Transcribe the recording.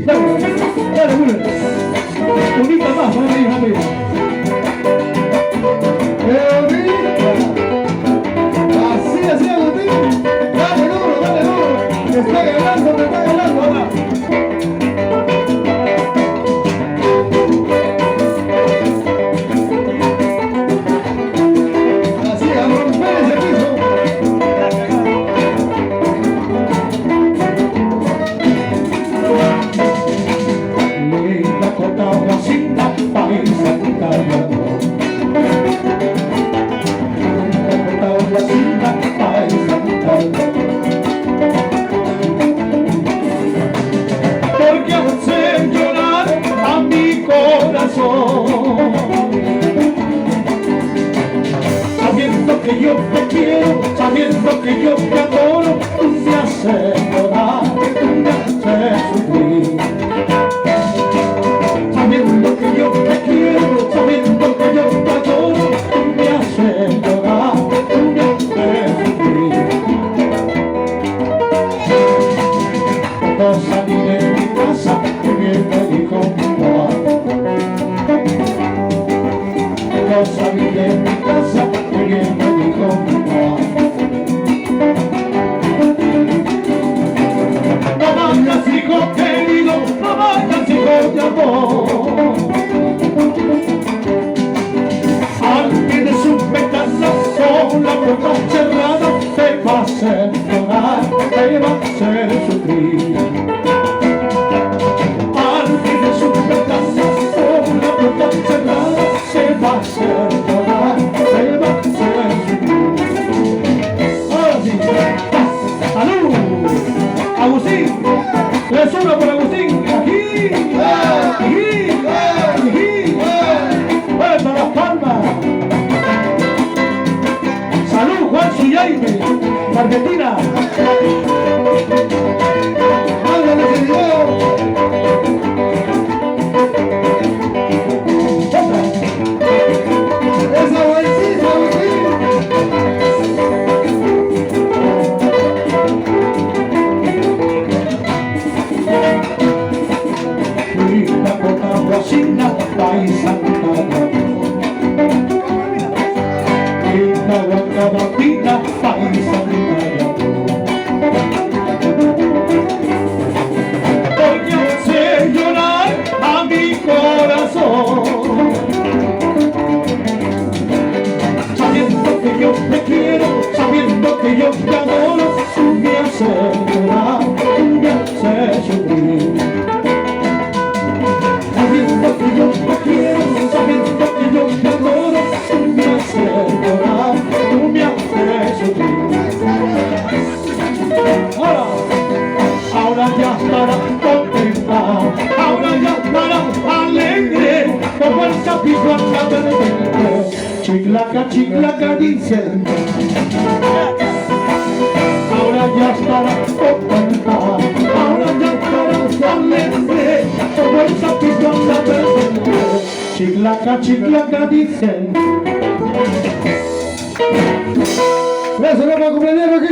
Dale, Julio. Unita más, para mí, amigo. Así, Agustín. Dale duro. Te está ganando, ahora. Así, a romper ese piso. Linda corta una cinta, país italiano. La cinta porque hace llorar a mi corazón, sabiendo que yo te quiero, sabiendo que yo te adoro, tú me haces llorar, tú me haces sufrir, sabiendo que yo te quiero, sabiendo que yo te adoro, tú me haces llorar. Salí de mi casa y bien me dijo mi mamá. Yo salí de mi casa y bien me dijo mi mamá. No vayas, hijo querido, no vayas, hijo de amor. Al fin de su ventana sola, puerta cerrada, te va a hacer llorar, te va a hacer sufrir. Agustín, es uno por Agustín. Vuelta las palmas. Salud, Juan Suyaime, Argentina. Ándale, señor. Esa vueltita, Agustín. Rosina, paisa, Ina Huancabatina, paisa, porque hace llorar a mi corazón, sabiendo que yo te quiero, sabiendo que yo te adoro, tú me haces llorar, tú me haces sufrir. Sabiendo que yo te quiero, sabiendo que yo te adoro, tú me haces llorar, tú me haces sufrir. Ahora ya estarás contenta, ahora ya estarás alegre, como el sapito anda verde. Chiclaca, chiclaca, dicen. Ahora ya estarás contenta, ahora ya estarás alegre, como el sapito anda verde. Chiclaca, chiclaca, dicen. Eso no va a cumpleaños.